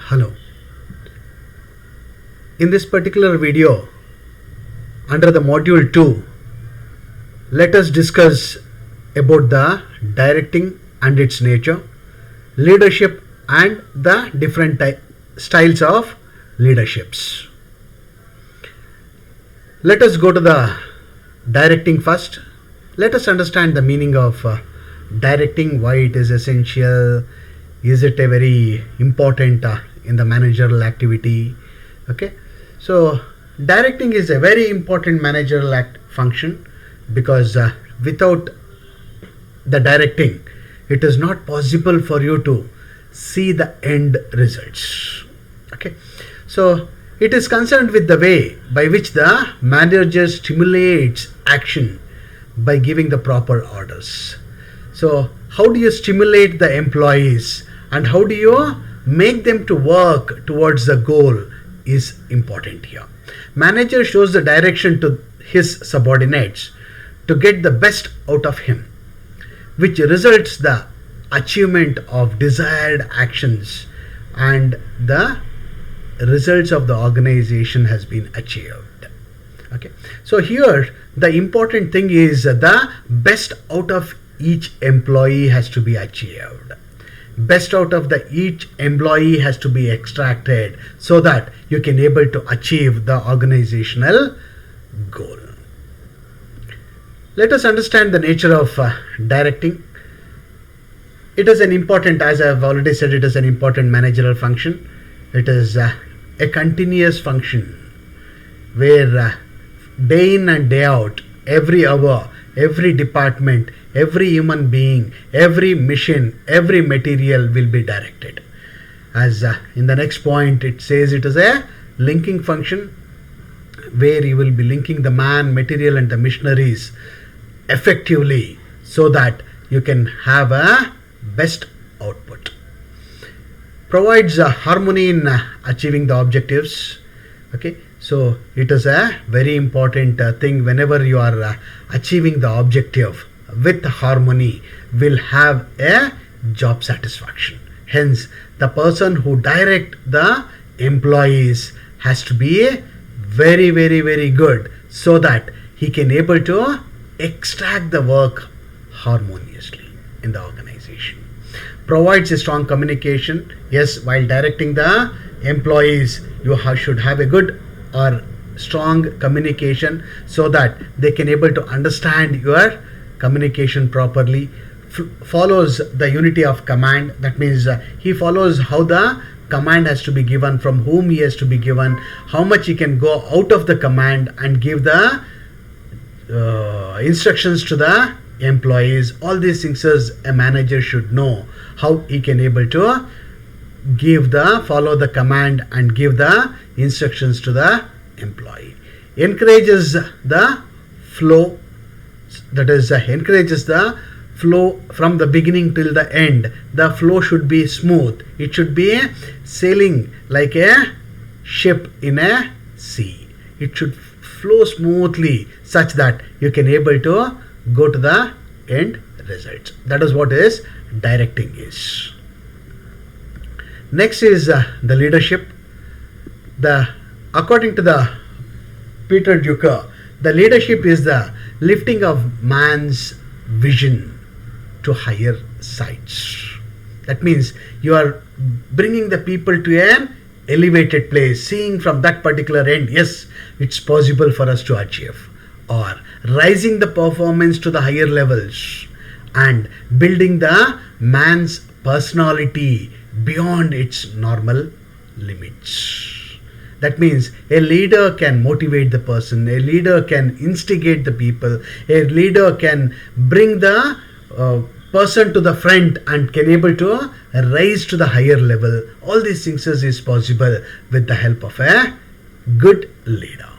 Hello. In this particular video, under the module 2, let us discuss about the directing and its nature, leadership and the different styles of leaderships. Let us go to the directing first. Let us understand the meaning of directing, why it is essential, is it a very important in the managerial activity. Okay, so directing is a very important managerial function, because without the directing it is not possible for you to see the end results. Okay, so it is concerned with the way by which the manager stimulates action by giving the proper orders. So how do you stimulate the employees and how do you make them to work towards the goal is important here. Manager shows the direction to his subordinates to get the best out of him, which results the achievement of desired actions, and the results of the organization has been achieved. Okay, so here the important thing is the best out of each employee has to be achieved. Best out of the each employee has to be extracted so that you can able to achieve the organizational goal. Let us understand the nature of directing. It is an important, as I have already said, it is an important managerial function. It is a continuous function where day in and day out, every hour, every department, every human being, every mission, every material will be directed. As in the next point it says, it is a linking function where you will be linking the man, material and the missionaries effectively so that you can have a best output. Provides harmony in achieving the objectives. Okay, so it is a very important thing. Whenever you are achieving the objective with harmony, will have a job satisfaction. Hence the person who direct the employees has to be very good so that he can able to extract the work harmoniously in the organization. Provides a strong communication. Yes, while directing the employees, you should have a good or strong communication so that they can able to understand your communication properly. Follows the unity of command. That means he follows how the command has to be given, from whom he has to be given, how much he can go out of the command and give the instructions to the employees. All these things as a manager should know how he can able to follow the command and give the instructions to the employee. Encourages the flow, that is encourages the flow from the beginning till the end. The flow should be smooth. It should be sailing like a ship in a sea. It should flow smoothly such that you can able to go to the end results. That is what is directing is. Next is the leadership. According to the Peter Drucker, the leadership is the lifting of man's vision to higher heights. That means you are bringing the people to an elevated place, seeing from that particular end, yes, it's possible for us to achieve, or rising the performance to the higher levels and building the man's personality beyond its normal limits. That means a leader can motivate the person, a leader can instigate the people, a leader can bring the person to the front and can able to rise to the higher level. All these things is possible with the help of a good leader.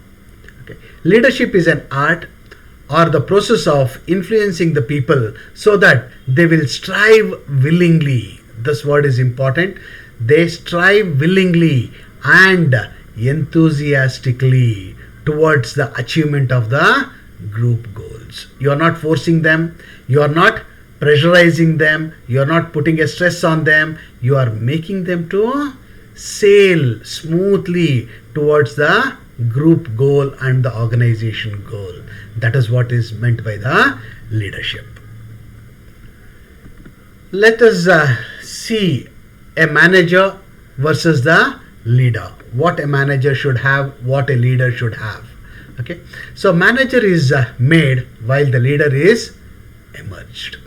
Okay. Leadership is an art or the process of influencing the people so that they will strive willingly. This word is important. They strive willingly and enthusiastically towards the achievement of the group goals. You are not forcing them, you are not pressurizing them, you are not putting a stress on them, you are making them to sail smoothly towards the group goal and the organization goal. That is what is meant by the leadership. Let us see a manager versus the leader. What a manager should have, what a leader should have. Okay, so manager is made while the leader is emerged.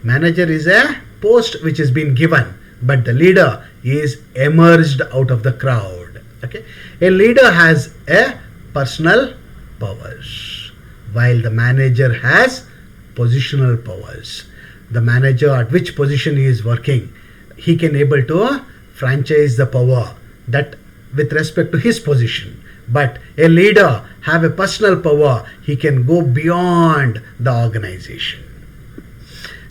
Manager is a post which has been given, but the leader is emerged out of the crowd. Okay, a leader has a personal powers, while the manager has positional powers. The manager at which position he is working, he can able to franchise the power that with respect to his position. But a leader have a personal power, he can go beyond the organization.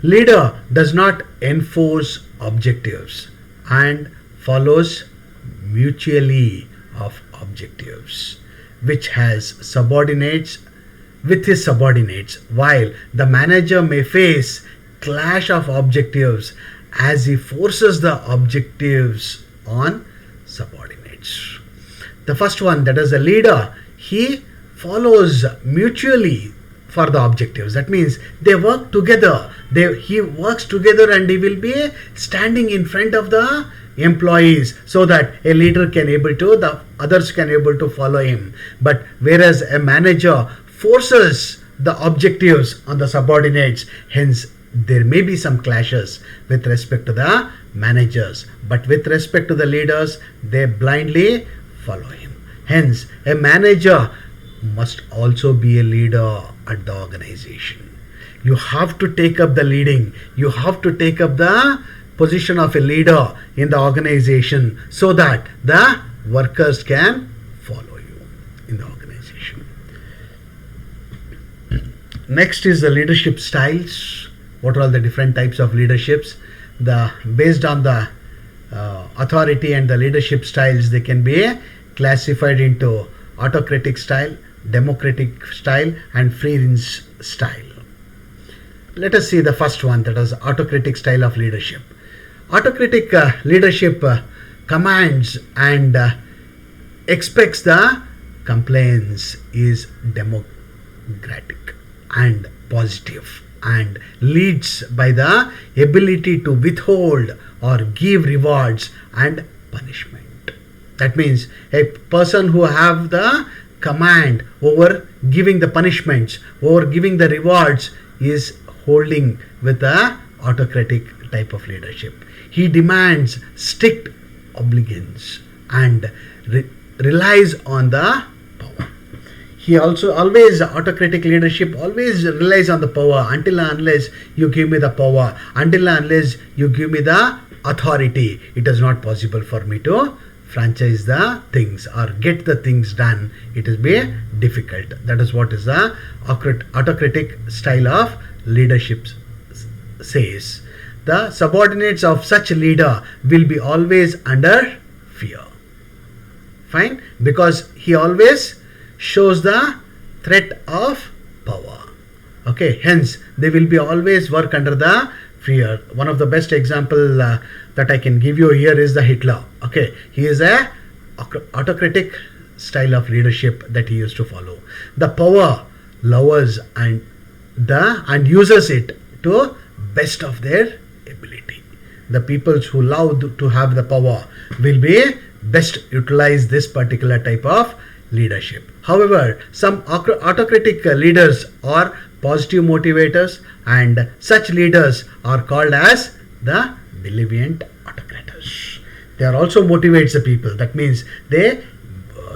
Leader does not enforce objectives and follows mutually of objectives, which has subordinates with his subordinates, while the manager may face clash of objectives as he forces the objectives on subordinates. The first one, that is the leader, he follows mutually for the objectives. That means they work together. He works together and he will be standing in front of the employees so that a leader can able to, the others can able to follow him. But whereas a manager forces the objectives on the subordinates, hence there may be some clashes with respect to the managers, but with respect to the leaders, they blindly follow him. Hence, a manager must also be a leader at the organization. You have to take up the leading. You have to take up the position of a leader in the organization so that the workers can follow you in the organization. Next is the leadership styles. What are all the different types of leaderships? Based on the authority and the leadership styles, they can be classified into autocratic style, democratic style, and free range style. Let us see the first one, that is autocratic style of leadership. Autocratic leadership commands and expects the compliance is democratic and positive, and leads by the ability to withhold or give rewards and punishment. That means a person who have the command over giving the punishments, over giving the rewards, is holding with the autocratic type of leadership. He demands strict obedience and relies on the power. He also always, autocratic leadership always relies on the power. Until and unless you give me the power, until and unless you give me the authority, it is not possible for me to franchise the things or get the things done. It will be difficult. That is what is the autocratic style of leadership says. The subordinates of such leader will be always under fear. Fine? Because he always shows the threat of power. Okay, hence they will be always work under the fear. One of the best example that I can give you here is the Hitler. Okay, he is a autocratic style of leadership that he used to follow. The power lovers and uses it to best of their ability. The peoples who love to have the power will be best utilize this particular type of leadership. However, some autocratic leaders are positive motivators, and such leaders are called as the benevolent autocrators. They are also motivates the people. That means they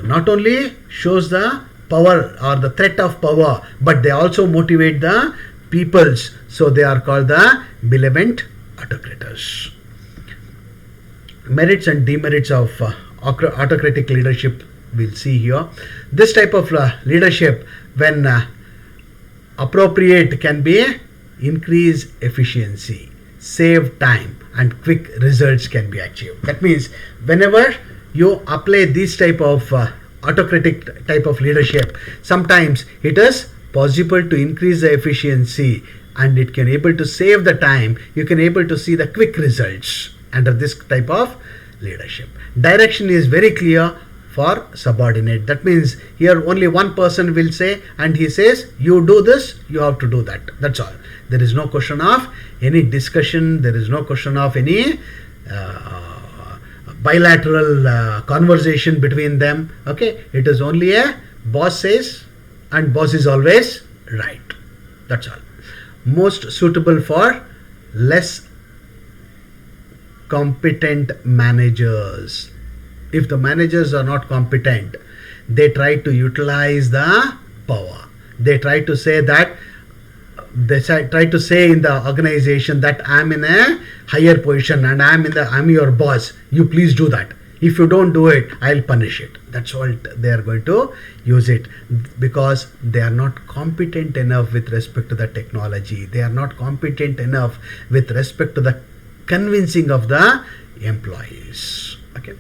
not only shows the power or the threat of power, but they also motivate the peoples. So they are called the benevolent autocrators. Merits and demerits of autocratic leadership we'll see here. This type of leadership, when appropriate, can be increase efficiency, save time, and quick results can be achieved. That means whenever you apply this type of autocratic type of leadership, sometimes it is possible to increase the efficiency and it can able to save the time. You can able to see the quick results under this type of leadership. Direction is very clear for subordinate. That means here only one person will say, and he says, you do this, you have to do that. That's all. There is no question of any discussion. There is no question of any bilateral conversation between them. Okay, it is only a boss says, and boss is always right. That's all. Most suitable for less competent managers. If the managers are not competent, they try to utilize the power. They try to say that, try to say in the organization that I'm in a higher position and I'm your boss. You please do that. If you don't do it, I'll punish it. That's what they are going to use it, because they are not competent enough with respect to the technology. They are not competent enough with respect to the convincing of the employees. Okay.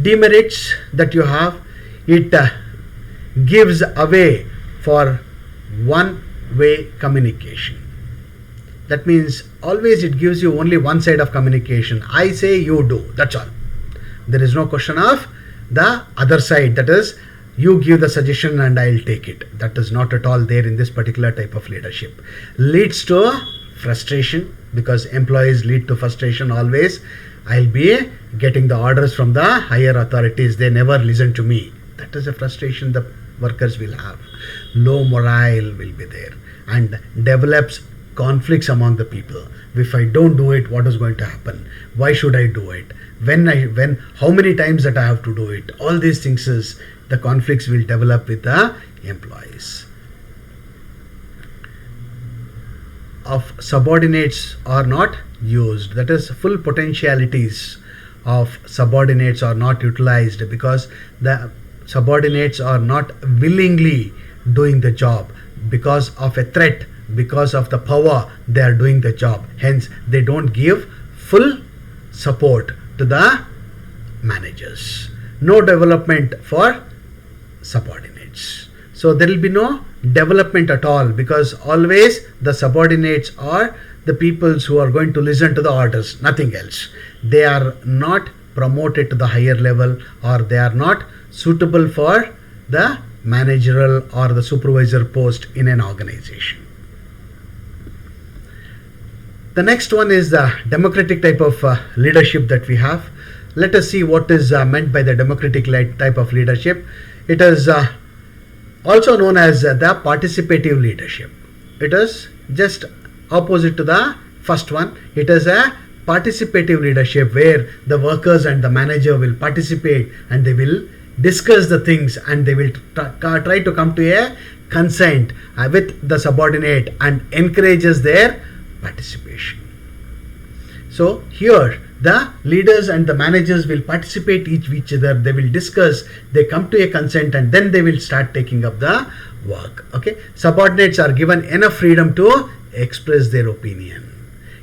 Demerits that you have, it gives away for one-way communication. That means always it gives you only one side of communication. I say, you do. That's all. There is no question of the other side, that is, you give the suggestion and I'll take it. That is not at all there in this particular type of leadership. Leads to frustration, because employees lead to frustration always. I'll be getting the orders from the higher authorities. They never listen to me. That is a frustration the workers will have. Low morale will be there and develops conflicts among the people. If I don't do it, what is going to happen? Why should I do it? How many times that I have to do it? All these things is the conflicts will develop with the employees. Of subordinates are not used. That is, full potentialities of subordinates are not utilized, because the subordinates are not willingly doing the job. Because of a threat, because of the power, they are doing the job. Hence, they don't give full support to the managers. No development for subordinates. So there will be no development at all, because always the subordinates are the peoples who are going to listen to the orders, nothing else. They are not promoted to the higher level, or they are not suitable for the managerial or the supervisor post in an organization. The next one is the democratic type of leadership that we have. Let us see what is meant by the democratic type of leadership. It is also known as the participative leadership. It is just opposite to the first one. It is a participative leadership where the workers and the manager will participate and they will discuss the things and they will try to come to a consent with the subordinate and encourages their participation. So here the leaders and the managers will participate each other. They will discuss, they come to a consent, and then they will start taking up the work. Okay, subordinates are given enough freedom to express their opinion.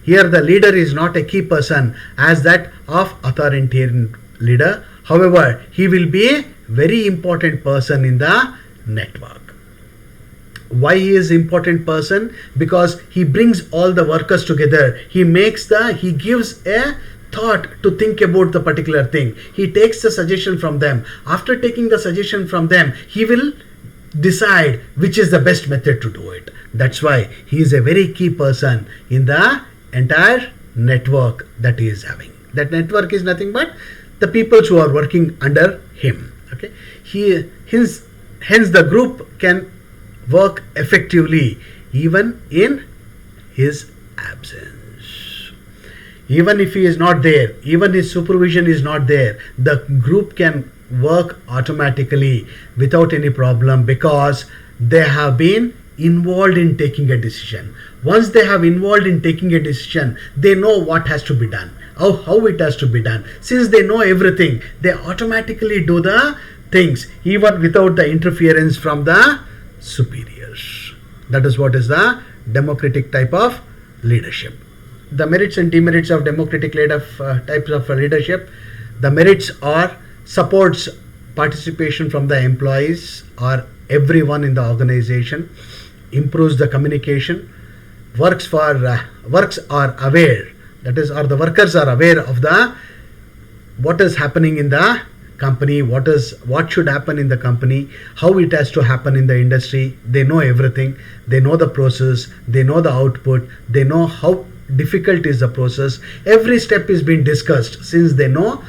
Here the leader is not a key person as that of authoritarian leader. However, he will be a very important person in the network. Why he is important person? Because he brings all the workers together. He gives a thought to think about the particular thing. He takes the suggestion from them. After taking the suggestion from them, he will decide which is the best method to do it. That's why he is a very key person in the entire network that he is having. That network is nothing but the people who are working under him. Okay, hence the group can work effectively even in his absence. Even if he is not there, even his supervision is not there, the group can work automatically without any problem, because they have been involved in taking a decision. Once they have involved in taking a decision, they know what has to be done, how it has to be done. Since they know everything, they automatically do the things even without the interference from the superiors. That is what is the democratic type of leadership. The merits and demerits of democratic types of leadership. The merits are supports participation from the employees or everyone in the organization, improves the communication, works are aware, that is, or the workers are aware of the what is happening in the company, what should happen in the company, how it has to happen in the industry. They know everything. They know the process, they know the output, they know how difficult is the process. Every step is being discussed, since they know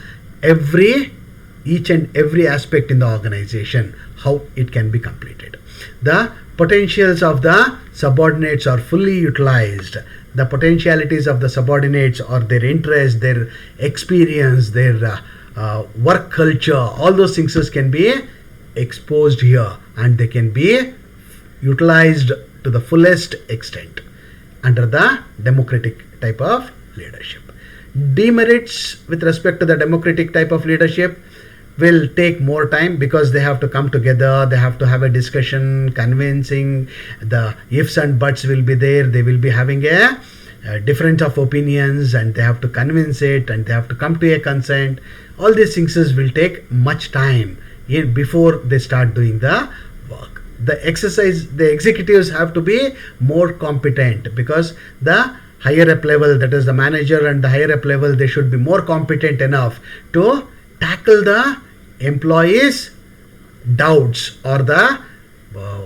each and every aspect in the organization, how it can be completed. The potentials of the subordinates are fully utilized. The potentialities of the subordinates are their interest, their experience, their work culture, all those things can be exposed here, and they can be utilized to the fullest extent under the democratic type of leadership. Demerits with respect to the democratic type of leadership will take more time, because they have to come together, they have to have a discussion, convincing, the ifs and buts will be there, they will be having a difference of opinions, and they have to convince it, and they have to come to a consent. All these things will take much time before they start doing the work. The executives have to be more competent, because the higher up level, that is the manager and the higher up level, they should be more competent enough to tackle the employees' doubts, or the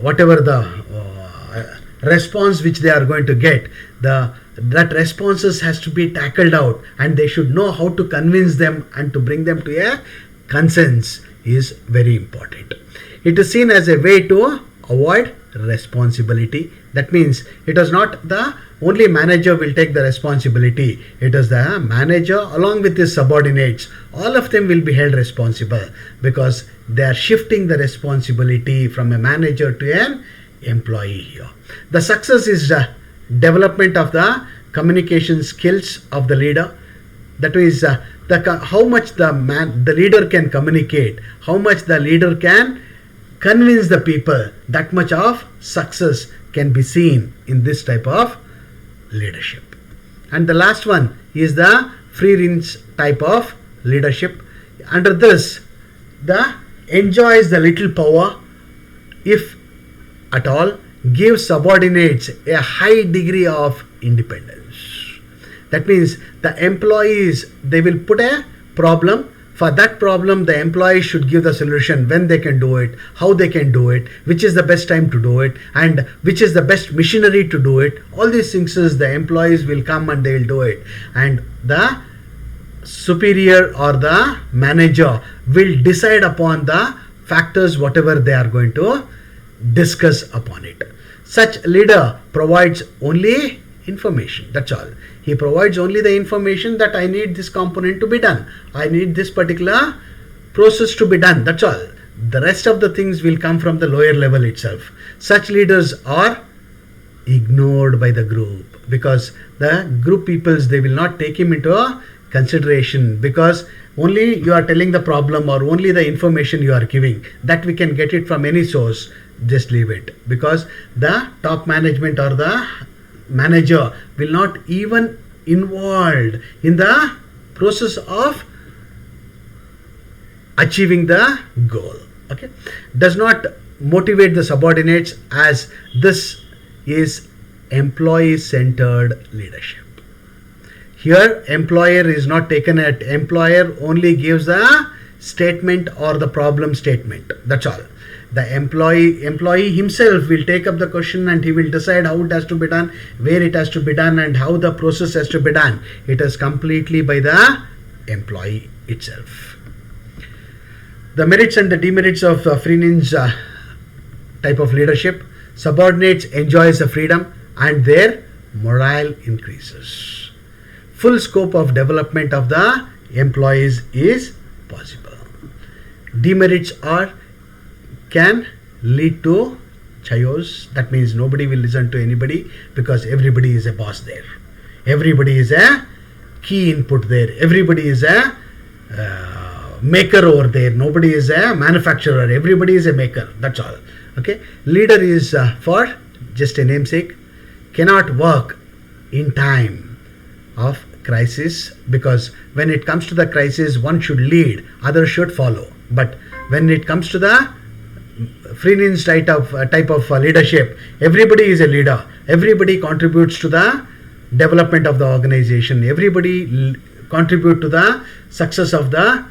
whatever the response which they are going to get. That responses has to be tackled out, and they should know how to convince them and to bring them to a consensus is very important. It is seen as a way to avoid responsibility. That means it is not the only manager will take the responsibility. It is the manager along with his subordinates. All of them will be held responsible, because they are shifting the responsibility from a manager to an employee here. The success is the development of the communication skills of the leader. That is how much the leader can communicate, how much the leader can convince the people, that much of success can be seen in this type of leadership. And the last one is the free range type of leadership. Under this, the enjoys the little power, if at all, gives subordinates a high degree of independence. That means the employees, they will put a problem. For that problem, the employees should give the solution, when they can do it, how they can do it, which is the best time to do it, and which is the best machinery to do it. All these things is the employees will come and they will do it. And the superior or the manager will decide upon the factors, whatever they are going to discuss upon it. Such leader provides only information, that's all. He provides only the information that I need this component to be done, I need this particular process to be done, that's all. The rest of the things will come from the lower level itself. Such leaders are ignored by the group, because the group peoples, they will not take him into a consideration, because only you are telling the problem, or only the information you are giving, that we can get it from any source, just leave it. Because the top management or the manager will not even involved in the process of achieving the goal. Okay, does not motivate the subordinates, as this is employee centered leadership. Here employer is not taken at, employer only gives the statement or the problem statement, that's all. The employee himself will take up the question, and he will decide how it has to be done, where it has to be done, and how the process has to be done. It is completely by the employee itself. The merits and the demerits of free ninja type of leadership. Subordinates enjoys the freedom and their morale increases. Full scope of development of the employees is possible. Demerits are can lead to chaos. That means nobody will listen to anybody, because everybody is a boss there. Everybody is a key input there. Everybody is a maker over there. Nobody is a manufacturer. Everybody is a maker. That's all. Okay. Leader is for just a namesake. Cannot work in time of crisis, because when it comes to the crisis, one should lead, others should follow. But when it comes to the free ninja type of leadership, everybody is a leader. Everybody contributes to the development of the organization. Everybody contribute to the success of the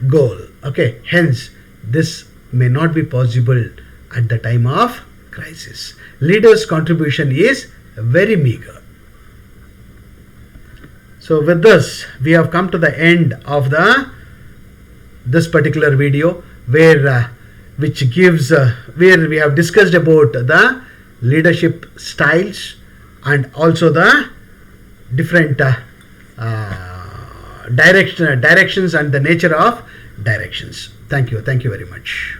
goal. Okay, hence this may not be possible at the time of crisis. Leaders' contribution is very meager. So with this, we have come to the end of this particular video, where where we have discussed about the leadership styles and also the different directions and the nature of directions. Thank you very much.